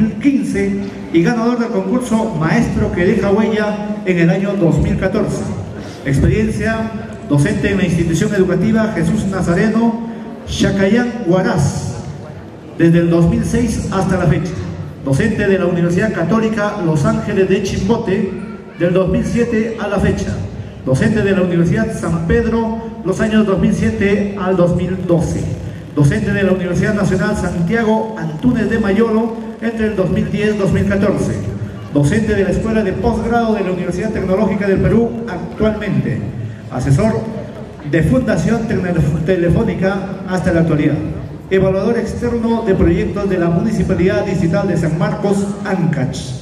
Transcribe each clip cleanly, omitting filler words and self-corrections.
2015 y ganador del concurso Maestro que deja huella en el año 2014. Experiencia docente en la institución educativa Jesús Nazareno Chacayán Huaraz desde el 2006 hasta la fecha. Docente de la Universidad Católica Los Ángeles de Chimbote del 2007 a la fecha. Docente de la Universidad San Pedro los años 2007 al 2012. Docente de la Universidad Nacional Santiago Antúnez de Mayolo entre el 2010-2014. Docente de la Escuela de Postgrado de la Universidad Tecnológica del Perú actualmente. Asesor de Fundación Telefónica hasta la actualidad. Evaluador externo de proyectos de la Municipalidad Distrital de San Marcos, Ancash.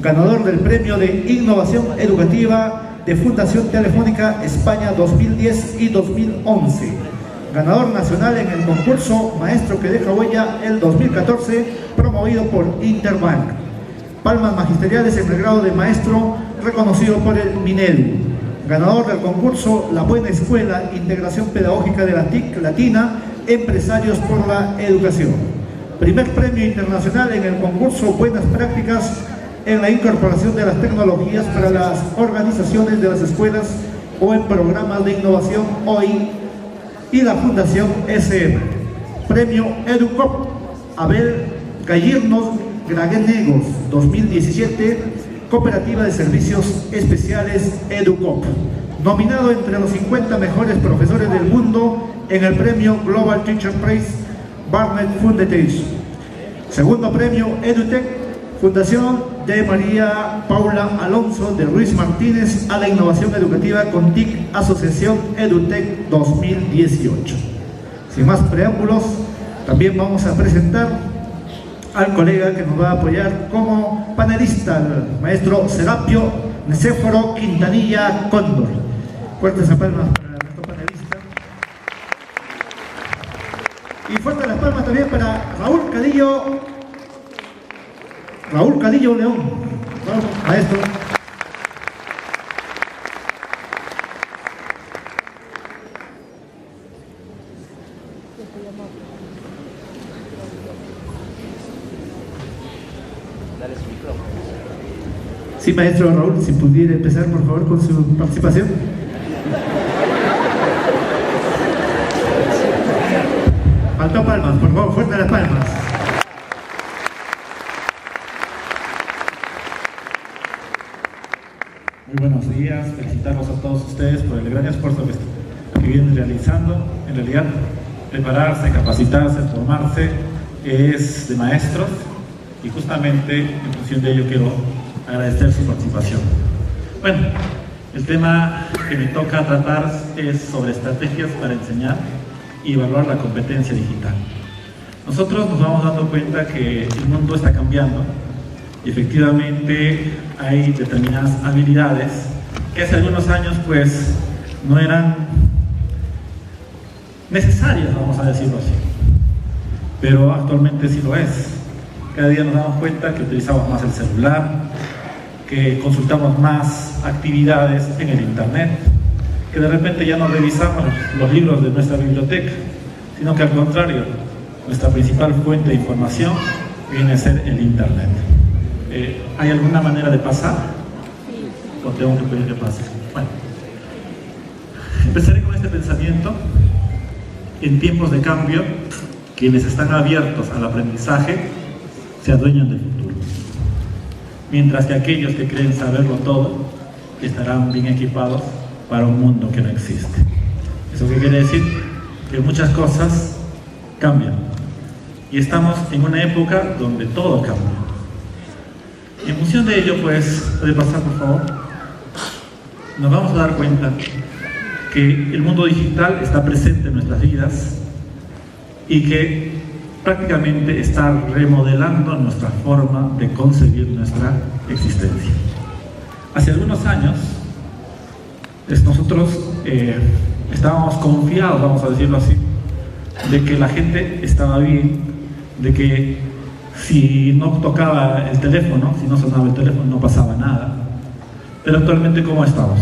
Ganador del Premio de Innovación Educativa de Fundación Telefónica España 2010 y 2011. Ganador nacional en el concurso Maestro que deja huella el 2014, promovido por Interbank. Palmas magisteriales en el grado de maestro, reconocido por el Minedu. Ganador del concurso La Buena Escuela, Integración Pedagógica de la TIC Latina, Empresarios por la Educación. Primer premio internacional en el concurso Buenas Prácticas en la incorporación de las tecnologías para las organizaciones de las escuelas o en programas de innovación hoy y la Fundación SM. Premio EduCop Abel Gallirnos Graguenegos 2017, Cooperativa de Servicios Especiales EduCop. Nominado entre los 50 mejores profesores del mundo en el premio Global Teacher Prize Barnett Foundation. Segundo premio EduTech, Fundación de María Paula Alonso de Ruiz Martínez a la innovación educativa con TIC Asociación EduTech 2018. Sin más preámbulos, también vamos a presentar al colega que nos va a apoyar como panelista, el maestro Serapio Nicéforo Quintanilla Cóndor. Fuertes palmas para nuestro panelista. Y fuertes las palmas también para Raúl Cadillo León. Vamos, maestro. Sí, maestro Raúl, si pudiera empezar por favor con su participación. Faltó palmas, por favor, fuerte las palmas. Muy buenos días, felicitarlos a todos ustedes por el gran esfuerzo que vienen realizando. En realidad, prepararse, capacitarse, formarse es de maestros y justamente en función de ello quiero agradecer su participación. Bueno, el tema que me toca tratar es sobre estrategias para enseñar y evaluar la competencia digital. Nosotros nos vamos dando cuenta que el mundo está cambiando y efectivamente hay determinadas habilidades que hace algunos años pues no eran necesarias, vamos a decirlo así, pero actualmente sí lo es. Cada día nos damos cuenta que utilizamos más el celular, que consultamos más actividades en el internet, que de repente ya no revisamos los libros de nuestra biblioteca, sino que al contrario, nuestra principal fuente de información viene a ser el internet. ¿Hay alguna manera de pasar? ¿O tengo que pedir que pase? Bueno, empezaré con este pensamiento. En tiempos de cambio, quienes están abiertos al aprendizaje se adueñan del futuro, mientras que aquellos que creen saberlo todo estarán bien equipados para un mundo que no existe. ¿Eso qué quiere decir? Que muchas cosas cambian y estamos en una época donde todo cambia. En función de ello, pues, puede pasar por favor, nos vamos a dar cuenta que el mundo digital está presente en nuestras vidas y que prácticamente está remodelando nuestra forma de concebir nuestra existencia. Hace algunos años nosotros estábamos confiados, vamos a decirlo así, de que la gente estaba bien, de que si no tocaba el teléfono, si no sonaba el teléfono, no pasaba nada. Pero actualmente, ¿cómo estamos?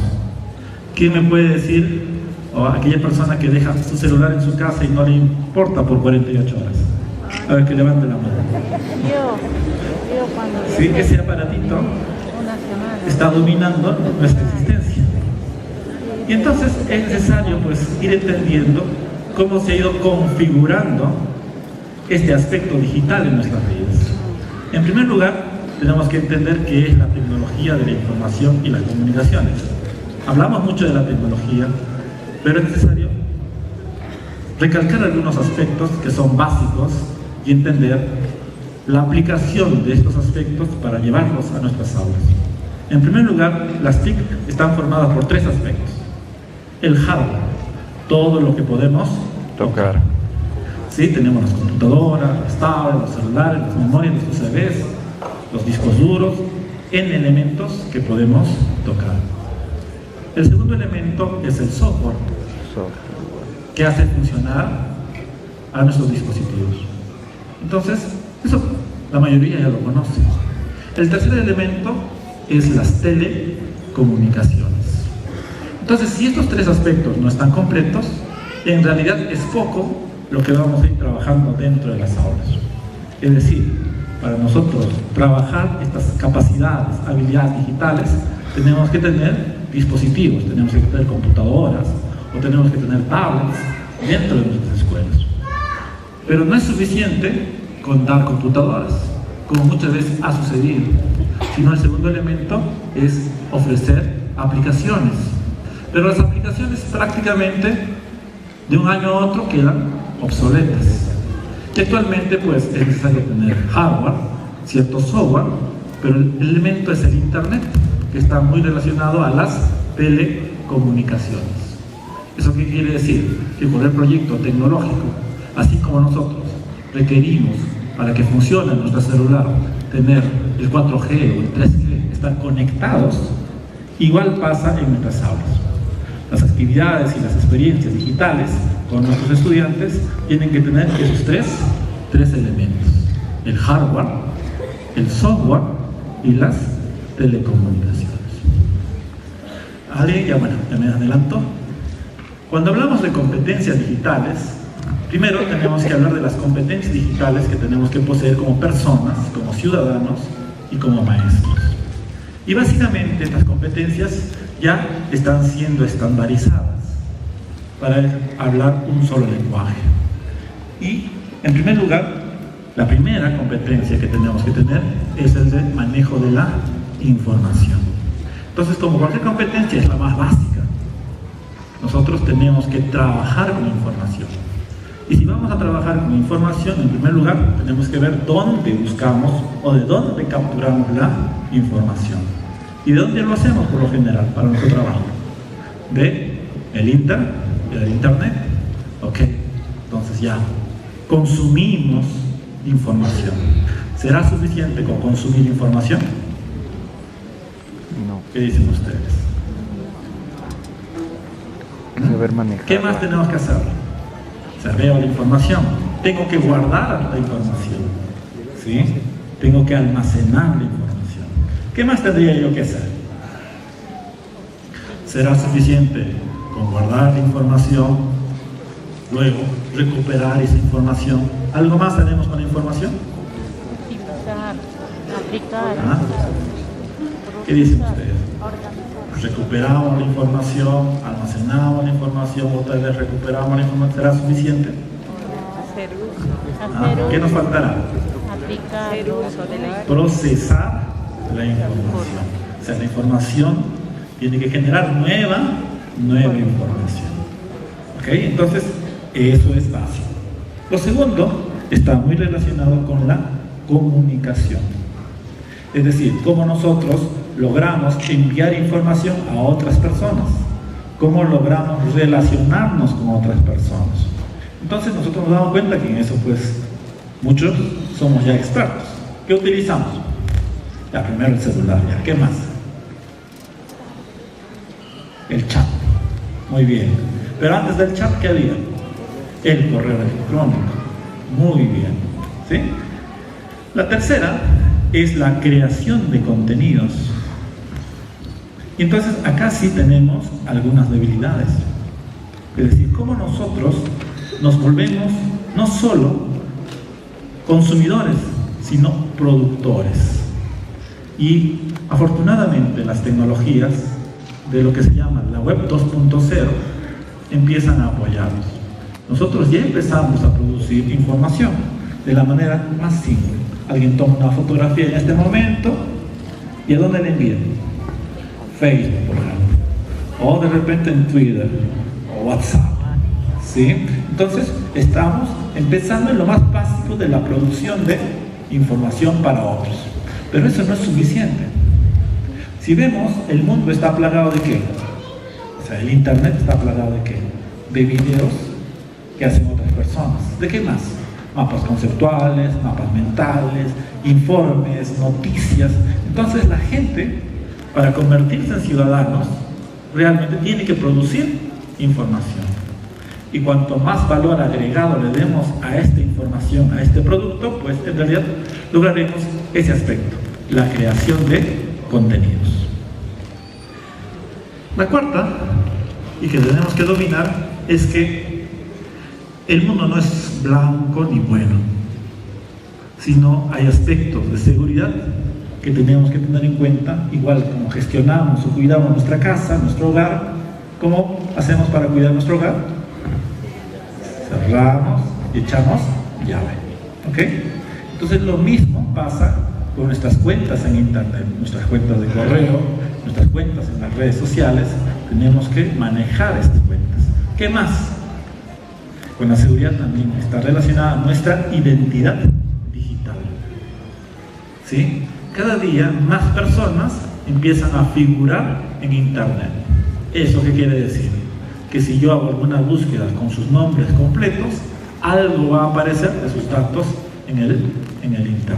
¿Quién me puede decir, o aquella persona que deja su celular en su casa y no le importa por 48 horas? A ver, que levante la mano. ¿sí? Ese aparatito está dominando nuestra existencia. Y entonces es necesario pues ir entendiendo cómo se ha ido configurando este aspecto digital en nuestras vidas. En primer lugar, tenemos que entender qué es la tecnología de la información y las comunicaciones. Hablamos mucho de la tecnología, pero es necesario recalcar algunos aspectos que son básicos y entender la aplicación de estos aspectos para llevarlos a nuestras aulas. En primer lugar, las TIC están formadas por tres aspectos. El hardware, todo lo que podemos tocar. Sí, tenemos las computadoras, las tablets, los celulares, las memorias, los USBs, los discos duros, en elementos que podemos tocar. El segundo elemento es el software, que hace funcionar a nuestros dispositivos. Entonces, eso la mayoría ya lo conoce. El tercer elemento es las telecomunicaciones. Entonces, si estos tres aspectos no están completos, en realidad es poco lo que vamos a ir trabajando dentro de las aulas. Es decir, para nosotros trabajar estas capacidades, habilidades digitales, tenemos que tener dispositivos, tenemos que tener computadoras o tenemos que tener tablets dentro de nuestras escuelas. Pero no es suficiente con dar computadoras, como muchas veces ha sucedido, sino el segundo elemento es ofrecer aplicaciones. Pero las aplicaciones prácticamente de un año a otro quedan obsoletas. Y actualmente pues es necesario tener hardware, cierto software, pero el elemento es el internet, que está muy relacionado a las telecomunicaciones. ¿Eso qué quiere decir? Que por el proyecto tecnológico, así como nosotros requerimos para que funcione nuestro celular tener el 4G o el 3G, estar conectados, igual pasa en nuestras aulas. Las actividades y las experiencias digitales con nuestros estudiantes tienen que tener esos tres elementos: el hardware, el software y las telecomunicaciones. ¿Alguien? Ya me adelanto. Cuando hablamos de competencias digitales, primero tenemos que hablar de las competencias digitales que tenemos que poseer como personas, como ciudadanos y como maestros. Y básicamente estas competencias ya están siendo estandarizadas para hablar un solo lenguaje. Y en primer lugar, la primera competencia que tenemos que tener es el de manejo de la información. Entonces, como cualquier competencia es la más básica, nosotros tenemos que trabajar con información. Y si vamos a trabajar con información, en primer lugar tenemos que ver dónde buscamos o de dónde capturamos la información. ¿Y de dónde lo hacemos por lo general para nuestro trabajo? De el internet. Ok, entonces ya consumimos información. ¿Será suficiente con consumir información? No. ¿Qué dicen ustedes? Saber manejar. ¿Qué más tenemos que hacer? O sea, veo la información, tengo que guardar la información, ¿sí? Tengo que almacenar la información. ¿Qué más tendría yo que hacer? ¿Será suficiente con guardar la información, luego recuperar esa información? ¿Algo más haremos con la información? Aplicar. ¿Ah? ¿Qué dicen ustedes? Recuperamos la información, almacenamos la información, otra vez recuperamos la información. ¿Será suficiente? Hacer uso. ¿Qué nos faltará? Aplicar. Procesar la información. O sea, la información tiene que generar nueva información. ¿Ok? Entonces, eso es básico. Lo segundo está muy relacionado con la comunicación. Es decir, cómo nosotros logramos enviar información a otras personas, cómo logramos relacionarnos con otras personas. Entonces nosotros nos damos cuenta que en eso pues muchos somos ya expertos. ¿Qué utilizamos? Ya, primero el celular, ya. ¿Qué más? El chat. Muy bien. Pero antes del chat, ¿qué había? El correo electrónico. Muy bien. ¿Sí? La tercera es la creación de contenidos. Y entonces acá sí tenemos algunas debilidades. Es decir, cómo nosotros nos volvemos no solo consumidores, sino productores. Y afortunadamente las tecnologías de lo que se llama la web 2.0 empiezan a apoyarnos. Nosotros ya empezamos a producir información de la manera más simple. Alguien toma una fotografía en este momento y ¿a dónde le envían? Facebook, por ejemplo, o de repente en Twitter o WhatsApp, ¿sí? Entonces estamos empezando en lo más básico de la producción de información para otros, pero eso no es suficiente. Si vemos, el mundo está plagado de ¿qué? O sea, el internet está plagado de ¿qué? De videos que hacen otras personas. ¿De qué más? Mapas conceptuales, mapas mentales, informes, noticias. Entonces la gente, para convertirse en ciudadanos, realmente tiene que producir información. Y cuanto más valor agregado le demos a esta información, a este producto, pues en realidad lograremos ese aspecto, la creación de contenidos. La cuarta, y que tenemos que dominar, es que el mundo no es blanco ni bueno, sino hay aspectos de seguridad que tenemos que tener en cuenta, igual como gestionamos o cuidamos nuestra casa, nuestro hogar. ¿Cómo hacemos para cuidar nuestro hogar? Cerramos y echamos llave, ¿ok? Entonces lo mismo pasa con nuestras cuentas en internet, nuestras cuentas de correo, nuestras cuentas en las redes sociales. Tenemos que manejar estas cuentas. ¿Qué más? Con la seguridad también está relacionada nuestra identidad digital, ¿sí? Cada día más personas empiezan a figurar en internet. ¿Eso qué quiere decir? Que si yo hago alguna búsqueda con sus nombres completos, algo va a aparecer de sus datos en el internet.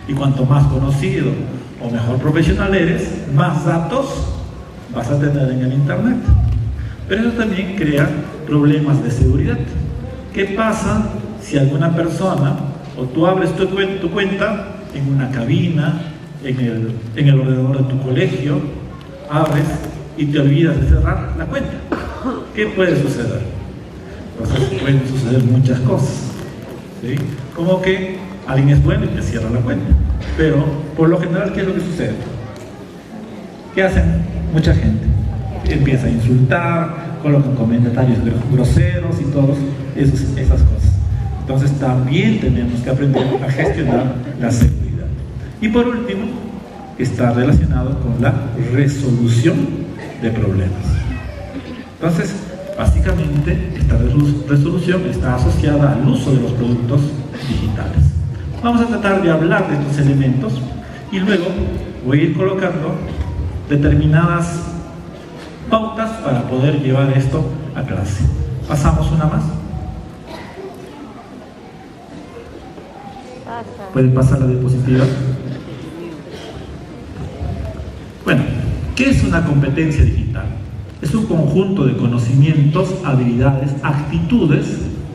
Y cuanto más conocido o mejor profesional eres, más datos vas a tener en el internet. Pero eso también crea problemas de seguridad. ¿Qué pasa si alguna persona, o tú abres tu cuenta en una cabina, en el ordenador de tu colegio, abres y te olvidas de cerrar la cuenta? ¿Qué puede suceder? Pues pueden suceder muchas cosas, ¿sí? Como que alguien es bueno y te cierra la cuenta, pero por lo general, ¿qué es lo que sucede? ¿Qué hacen mucha gente? Empieza a insultar, colocan comentarios groseros y todas esas cosas. Entonces también tenemos que aprender a gestionar la seguridad. Y por último, está relacionado con la resolución de problemas. Entonces, básicamente, esta resolución está asociada al uso de los productos digitales. Vamos a tratar de hablar de estos elementos y luego voy a ir colocando determinadas pautas para poder llevar esto a clase. Pasamos una más. ¿Pueden pasar la diapositiva? Bueno, ¿qué es una competencia digital? Es un conjunto de conocimientos, habilidades, actitudes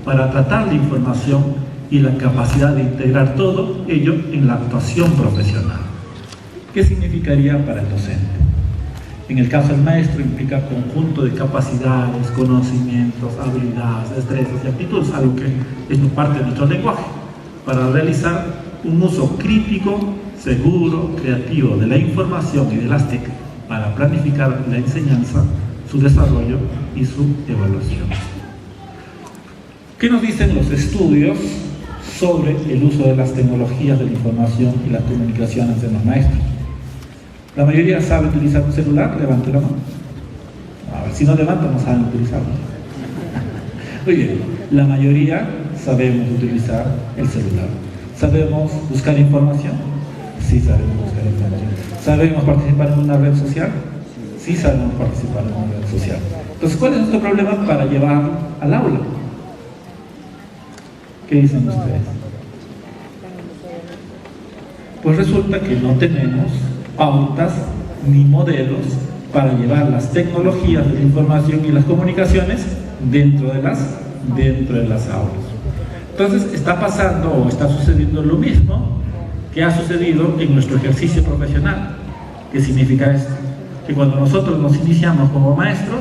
para tratar la información y la capacidad de integrar todo ello en la actuación profesional. ¿Qué significaría para el docente? En el caso del maestro implica conjunto de capacidades, conocimientos, habilidades, destrezas y actitudes, algo que es parte de nuestro lenguaje, para realizar un uso crítico, seguro, creativo de la información y de las TIC para planificar la enseñanza, su desarrollo y su evaluación. ¿Qué nos dicen los estudios sobre el uso de las tecnologías de la información y las comunicaciones de los maestros? ¿La mayoría sabe utilizar un celular? Levante la mano. A ver, si no levanta, no saben utilizarlo. Muy bien, la mayoría sabemos utilizar el celular. ¿Sabemos buscar información? Sí sabemos buscar información. ¿Sabemos participar en una red social? Sí sabemos participar en una red social. Entonces, ¿cuál es nuestro problema para llevar al aula? ¿Qué dicen ustedes? Pues resulta que no tenemos pautas ni modelos para llevar las tecnologías de la información y las comunicaciones dentro de las aulas. Entonces está pasando o está sucediendo lo mismo que ha sucedido en nuestro ejercicio profesional. ¿Qué significa esto? Que cuando nosotros nos iniciamos como maestros,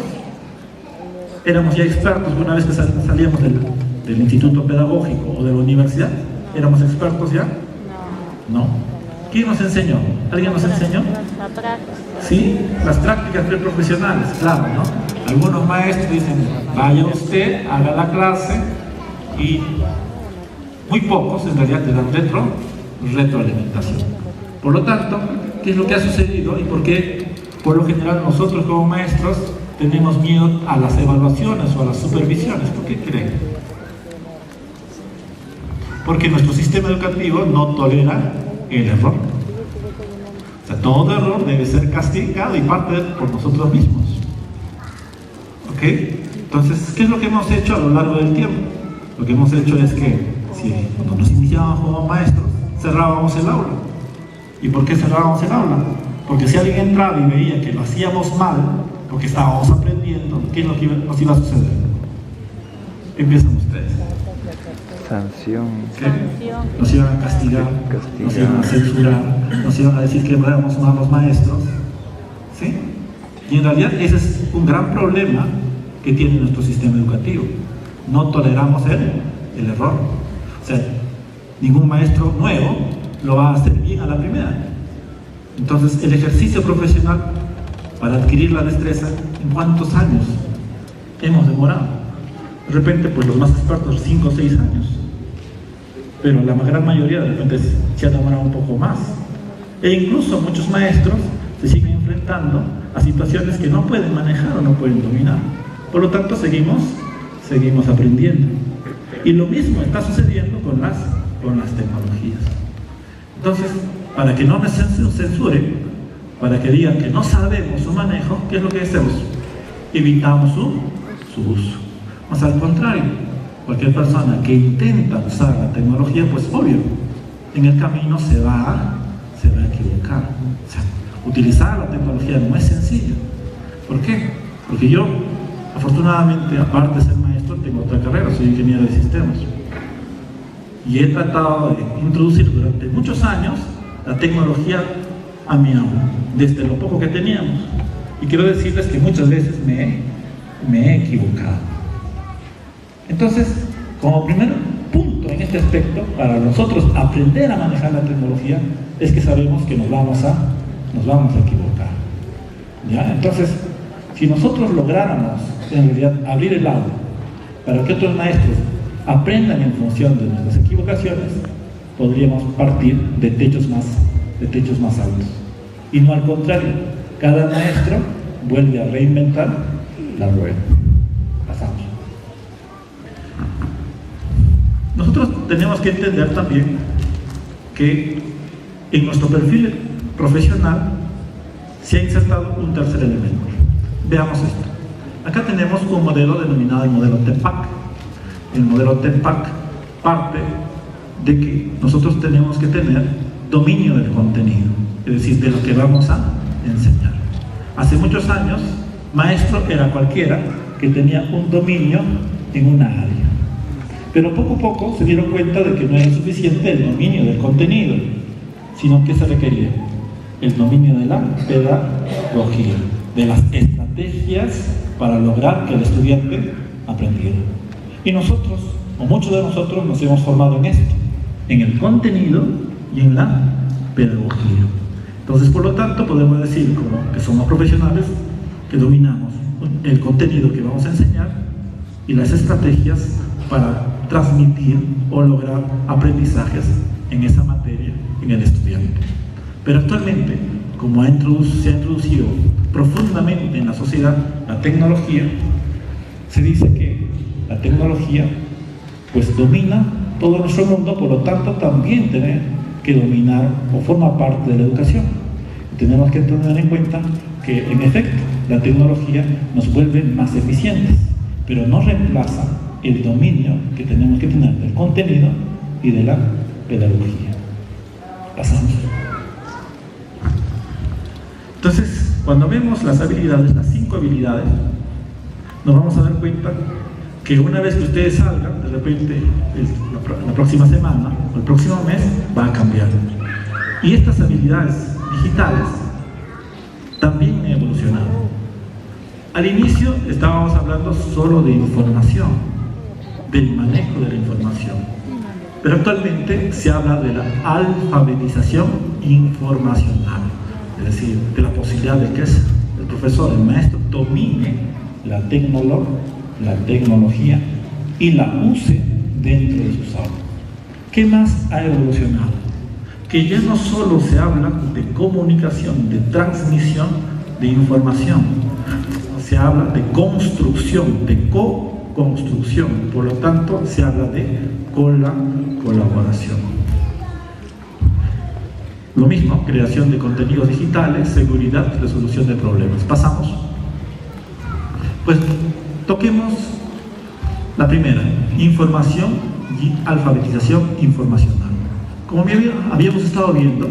éramos ya expertos. Una vez que salíamos del instituto pedagógico o de la universidad, ¿éramos expertos ya? No. ¿Quién nos enseñó? ¿Alguien nos enseñó? La práctica. Sí, las prácticas preprofesionales, claro, ¿no? Algunos maestros dicen, vaya usted, haga la clase, y muy pocos en realidad te dan retroalimentación. Por lo tanto, ¿qué es lo que ha sucedido y por qué por lo general nosotros como maestros tenemos miedo a las evaluaciones o a las supervisiones? ¿Por qué creen? Porque nuestro sistema educativo no tolera el error. O sea, todo error debe ser castigado y parte por nosotros mismos. ¿Ok? Entonces, ¿qué es lo que hemos hecho a lo largo del tiempo? Lo que hemos hecho es que, cuando nos iniciábamos como maestros, cerrábamos el aula. ¿Y por qué cerrábamos el aula? Porque si alguien entraba y veía que lo hacíamos mal, porque estábamos aprendiendo, ¿qué es lo que nos iba a suceder? Empiezan ustedes. Sanción. Sanción. Nos iban a castigar, nos iban a censurar, nos iban a decir que éramos malos maestros. ¿Sí? Y en realidad ese es un gran problema que tiene nuestro sistema educativo. No toleramos el error. O sea, ningún maestro nuevo lo va a hacer bien a la primera. Entonces, el ejercicio profesional para adquirir la destreza, ¿en cuántos años hemos demorado? De repente, pues los más expertos, 5 o 6 años. Pero la gran mayoría de repente se ha demorado un poco más. E incluso muchos maestros se siguen enfrentando a situaciones que no pueden manejar o no pueden dominar. Por lo tanto, seguimos aprendiendo. Y lo mismo está sucediendo con las tecnologías. Entonces, para que no me censuren, para que digan que no sabemos su manejo, ¿qué es lo que hacemos? Evitamos su uso. O sea, al contrario, cualquier persona que intenta usar la tecnología, pues obvio, en el camino se va a equivocar. O sea, utilizar la tecnología no es sencillo. ¿Por qué? Porque yo, afortunadamente, aparte de ser maestro, tengo otra carrera, soy ingeniero de sistemas. Y he tratado de introducir durante muchos años la tecnología a mi aula, desde lo poco que teníamos. Y quiero decirles que muchas veces me he equivocado. Entonces, como primer punto en este aspecto, para nosotros aprender a manejar la tecnología, es que sabemos que nos vamos a equivocar. ¿Ya? Entonces, si nosotros lográramos en realidad abrir el aula para que otros maestros aprendan en función de nuestras equivocaciones, podríamos partir de techos más altos. Y no al contrario, cada maestro vuelve a reinventar la rueda. Pasamos. Nosotros tenemos que entender también que en nuestro perfil profesional se ha insertado un tercer elemento. Veamos esto. Acá tenemos un modelo denominado el modelo TEMPAC. El modelo TEMPAC parte de que nosotros tenemos que tener dominio del contenido, es decir, de lo que vamos a enseñar. Hace muchos años, maestro era cualquiera que tenía un dominio en una área. Pero poco a poco se dieron cuenta de que no era suficiente el dominio del contenido, sino que se requería el dominio de la pedagogía, de las estrategias para lograr que el estudiante aprendiera. Y nosotros, o muchos de nosotros, nos hemos formado en esto, en el contenido y en la pedagogía. Entonces, por lo tanto, podemos decir como que somos profesionales que dominamos el contenido que vamos a enseñar y las estrategias para transmitir o lograr aprendizajes en esa materia en el estudiante. Pero actualmente, como se ha introducido profundamente en la sociedad la tecnología, se dice que la tecnología pues domina todo nuestro mundo, por lo tanto también tiene que dominar o forma parte de la educación. Tenemos que tener en cuenta que en efecto la tecnología nos vuelve más eficientes, pero no reemplaza el dominio que tenemos que tener del contenido y de la pedagogía. Pasamos. Entonces, cuando vemos las habilidades, las 5 habilidades, nos vamos a dar cuenta que una vez que ustedes salgan, de repente la próxima semana o el próximo mes va a cambiar. Y estas habilidades digitales también han evolucionado. Al inicio estábamos hablando solo de información, del manejo de la información. Pero actualmente se habla de la alfabetización informacional, es decir, de la posibilidad de que el profesor, el maestro, domine la tecnología y la use dentro de sus aulas. ¿Qué más ha evolucionado? Que ya no solo se habla de comunicación, de transmisión de información, se habla de construcción, de co-construcción, por lo tanto se habla de colaboración. Lo mismo, creación de contenidos digitales, seguridad, resolución de problemas. Pasamos. Pues toquemos la primera, información y alfabetización informacional. Como habíamos estado viendo,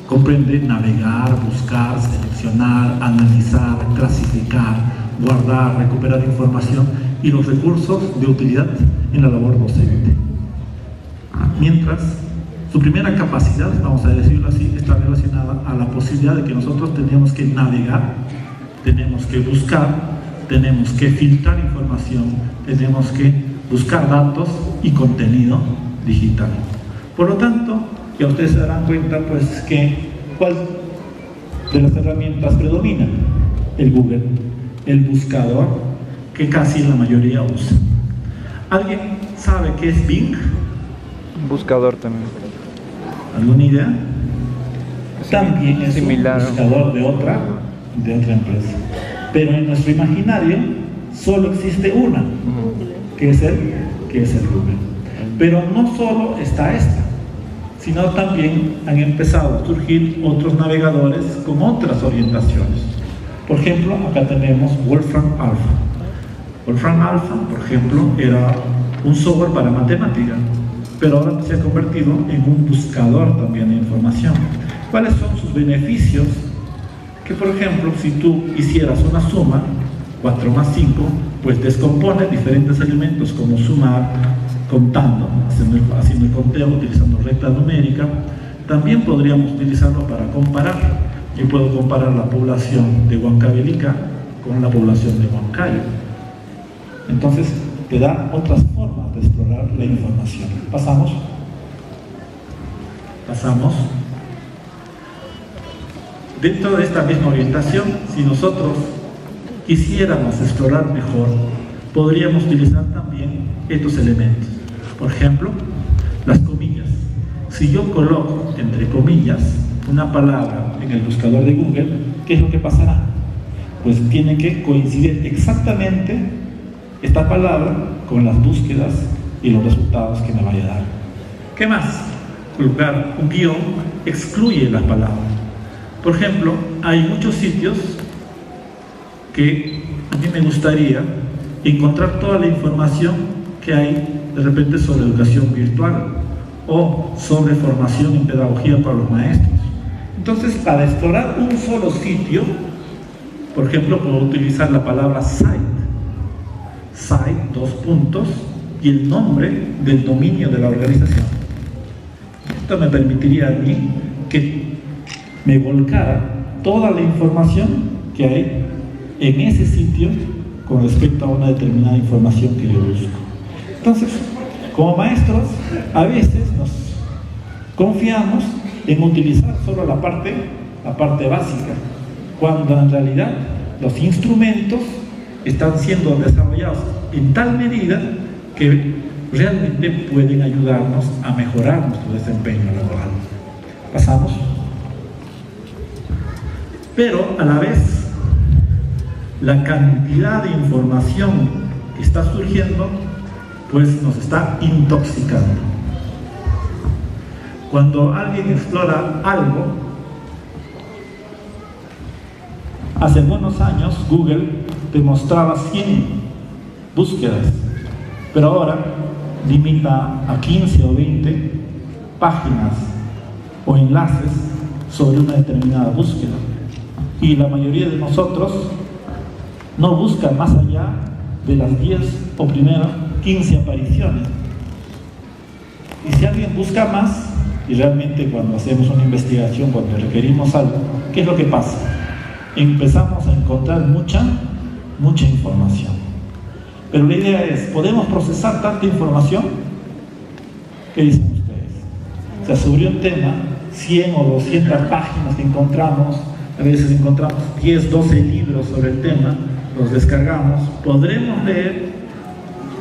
comprende navegar, buscar, seleccionar, analizar, clasificar, guardar, recuperar información y los recursos de utilidad en la labor docente. Mientras, su primera capacidad, vamos a decirlo así, está relacionada a la posibilidad de que nosotros tenemos que navegar, tenemos que buscar, tenemos que filtrar información, tenemos que buscar datos y contenido digital. Por lo tanto, ya ustedes se darán cuenta pues que ¿cuál de las herramientas predomina? El Google, el buscador que casi la mayoría usa. ¿Alguien sabe qué es Bing? Buscador también. ¿Alguna idea? Sí, también es similar. Un buscador de otra empresa. Pero en nuestro imaginario solo existe una, que es el Google. Pero no solo está esta, sino también han empezado a surgir otros navegadores con otras orientaciones. Por ejemplo, acá tenemos Wolfram Alpha. Wolfram Alpha, por ejemplo, era un software para matemática, pero ahora se ha convertido en un buscador también de información. ¿Cuáles son sus beneficios? Que, por ejemplo, si tú hicieras una suma, 4 más 5, pues descompone diferentes elementos como sumar, contando, haciendo el conteo, utilizando recta numérica. También podríamos utilizarlo para comparar. Yo puedo comparar la población de Huancavelica con la población de Huancayo. Entonces, te da otras formas de explorar la información. Pasamos. Dentro de esta misma orientación, si nosotros quisiéramos explorar mejor, podríamos utilizar también estos elementos. Por ejemplo, las comillas. Si yo coloco, entre comillas, una palabra en el buscador de Google, ¿qué es lo que pasará? Pues tiene que coincidir exactamente esta palabra con las búsquedas y los resultados que me vaya a dar. ¿Qué más? Colocar un guión excluye las palabras. Por ejemplo, hay muchos sitios que a mí me gustaría encontrar toda la información que hay de repente sobre educación virtual o sobre formación en pedagogía para los maestros. Entonces, para explorar un solo sitio, por ejemplo, puedo utilizar la palabra site, 2 puntos, y el nombre del dominio de la organización. Esto me permitiría a mí que me volcara toda la información que hay en ese sitio con respecto a una determinada información que yo busco. Entonces, como maestros, a veces nos confiamos en utilizar solo la parte básica, cuando en realidad los instrumentos están siendo desarrollados en tal medida que realmente pueden ayudarnos a mejorar nuestro desempeño laboral. Pasamos. Pero a la vez, la cantidad de información que está surgiendo pues nos está intoxicando. Cuando alguien explora algo, hace buenos años Google te mostraba 100 búsquedas, pero ahora limita a 15 o 20 páginas o enlaces sobre una determinada búsqueda. Y la mayoría de nosotros no busca más allá de las 10 o primeras 15 apariciones. Y si alguien busca más, y realmente cuando hacemos una investigación, cuando requerimos algo, ¿qué es lo que pasa? Empezamos a encontrar mucha información. Pero la idea es, ¿podemos procesar tanta información? ¿Qué dicen ustedes? O sea, sobre un tema, 100 o 200 páginas que encontramos, a veces encontramos 10, 12 libros sobre el tema, los descargamos, podremos leer,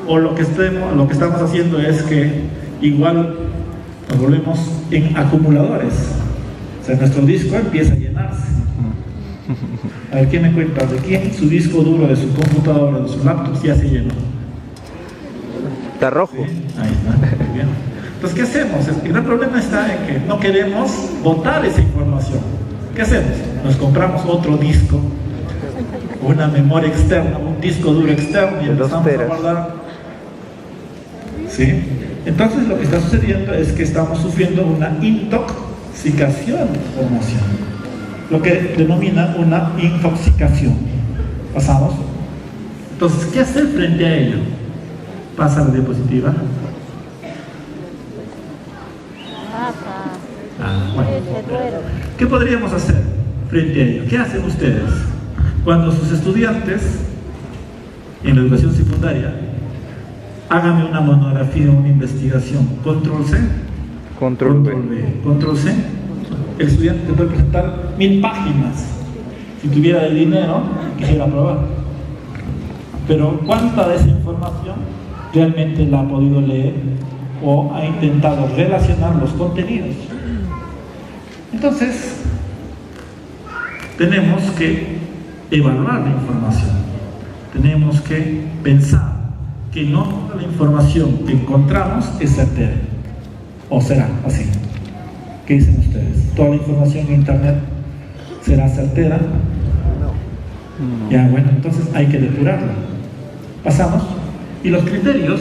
o lo que estamos haciendo es que igual nos volvemos en acumuladores. O sea, nuestro disco empieza a llenarse. A ver, ¿quién me cuenta? ¿De quién su disco duro de su computadora, de su laptop ya se llenó? Está rojo. ¿Sí? Ahí está, muy bien. Entonces, ¿qué hacemos? El gran problema está en que no queremos botar esa información. ¿Qué hacemos? Nos compramos otro disco, una memoria externa, un disco duro externo y empezamos a guardar. ¿Sí? Entonces lo que está sucediendo es que estamos sufriendo una intoxicación de información, lo que denomina una intoxicación. ¿Pasamos? Entonces, ¿qué hacer frente a ello? Pasa la diapositiva. Bueno. ¿Qué podríamos hacer frente a ello? ¿Qué hacen ustedes cuando sus estudiantes en la educación secundaria háganme una monografía o una investigación? Control C, Control B. Control C. El estudiante te puede presentar 1000 páginas. Si tuviera el dinero, quisiera probar. Pero ¿cuánta de esa información realmente la ha podido leer o ha intentado relacionar los contenidos? Entonces, tenemos que evaluar la información. Tenemos que pensar que no toda la información que encontramos es certera. ¿O será así? ¿Qué dicen ustedes? ¿Toda la información en internet será certera? No. Ya, bueno, entonces hay que depurarla. Pasamos. Y los criterios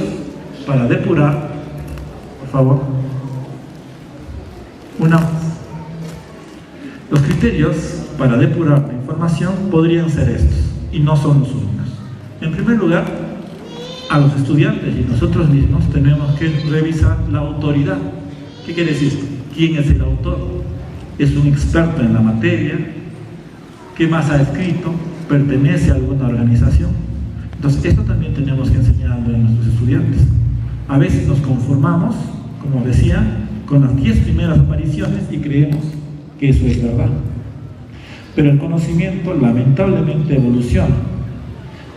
para depurar, por favor, una más. Los criterios para depurar la información podrían ser estos, y no son los únicos. En primer lugar, a los estudiantes y nosotros mismos tenemos que revisar la autoridad. ¿Qué quiere decir? ¿Quién es el autor? ¿Es un experto en la materia? ¿Qué más ha escrito? ¿Pertenece a alguna organización? Entonces, esto también tenemos que enseñarlo a nuestros estudiantes. A veces nos conformamos, como decía, con las 10 primeras apariciones y creemos que eso es verdad. Pero el conocimiento lamentablemente evoluciona.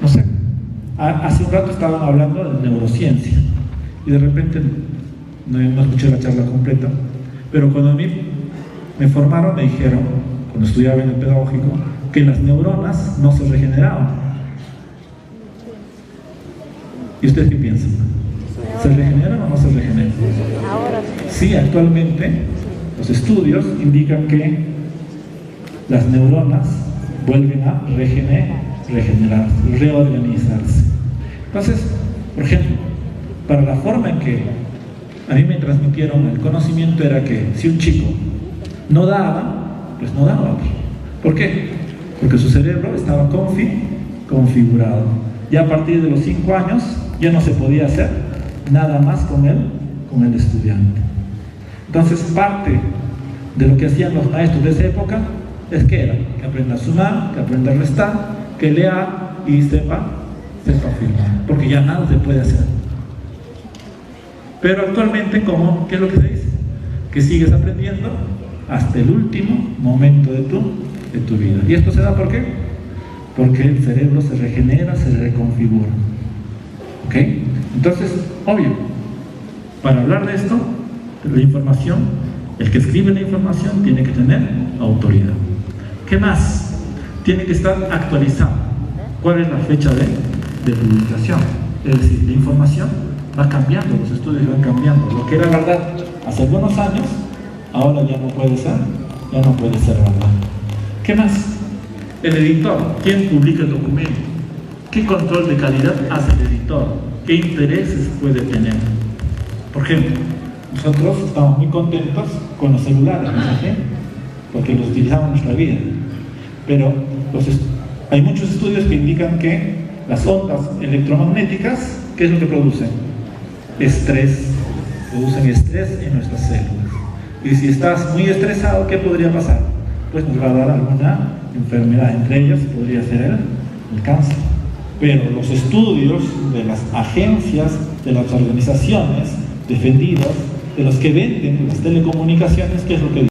No sé, hace un rato estaban hablando de neurociencia y de repente, no escuché la charla completa, pero cuando a mí me formaron me dijeron, cuando estudiaba en el pedagógico, que las neuronas no se regeneraban. ¿Y ustedes qué piensan? ¿Se regeneran o no se regeneran? Sí, actualmente los estudios indican que las neuronas vuelven a regenerarse, reorganizarse. Entonces, por ejemplo, para la forma en que a mí me transmitieron el conocimiento era que si un chico no daba, pues no daba. ¿Por qué? Porque su cerebro estaba configurado. Ya a partir de los 5 años ya no se podía hacer nada más con el estudiante. Entonces, parte de lo que hacían los maestros de esa época es que era que aprenda a sumar, que aprenda a restar, que lea y sepa firmar, porque ya nada se puede hacer. Pero actualmente, ¿qué es lo que se dice? Que sigues aprendiendo hasta el último momento de tu vida. ¿Y esto se da por qué? Porque el cerebro se regenera, se reconfigura. ¿Ok? Entonces, obvio, para hablar de esto, de la información, el que escribe la información tiene que tener autoridad. ¿Qué más? Tiene que estar actualizado. ¿Cuál es la fecha de publicación? Es decir, la información va cambiando, los estudios van cambiando. Lo que era verdad hace algunos años, ahora ya no puede ser verdad. ¿Qué más? El editor. ¿Quién publica el documento? ¿Qué control de calidad hace el editor? ¿Qué intereses puede tener? Por ejemplo, nosotros estamos muy contentos con los celulares, ¿no? Porque los utilizamos en nuestra vida. Pero hay muchos estudios que indican que las ondas electromagnéticas, ¿qué es lo que producen? Estrés. Producen estrés en nuestras células. Y si estás muy estresado, ¿qué podría pasar? Pues nos va a dar alguna enfermedad. Entre ellas podría ser el cáncer. Pero los estudios de las agencias, de las organizaciones defendidas de los que venden las telecomunicaciones, ¿qué es lo que